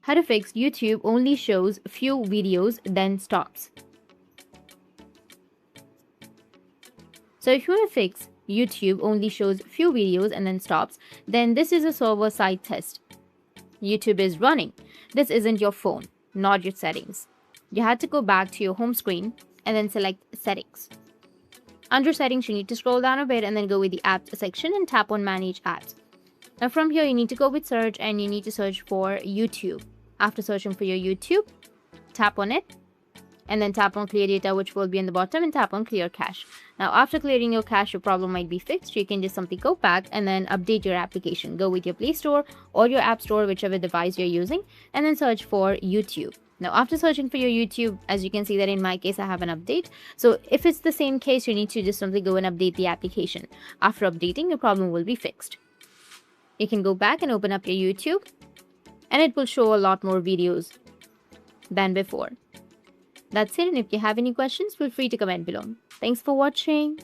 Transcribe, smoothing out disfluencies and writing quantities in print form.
How to fix YouTube only shows few videos then stops. So if you want to fix YouTube only shows few videos and then stops, then this is a server-side test. YouTube is running. This isn't your phone, not your settings. You had to go back to your home screen and then select Settings. Under Settings, you need to scroll down a bit and then go with the Apps section and tap on Manage Apps. Now from here, you need to go with Search and you need to search for YouTube. After searching for your YouTube, tap on it and then tap on Clear Data, which will be in the bottom, and tap on Clear Cache. Now after clearing your cache, your problem might be fixed. You can just simply go back and then update your application. Go with your Play Store or your App Store, whichever device you're using, and then search for YouTube. Now after searching for your YouTube, as you can see that in my case I have an update. So if it's the same case, you need to just simply go and update the application. After updating, your problem will be fixed. You can go back and open up your YouTube and it will show a lot more videos than before. That's it, and if you have any questions, feel free to comment below. Thanks for watching.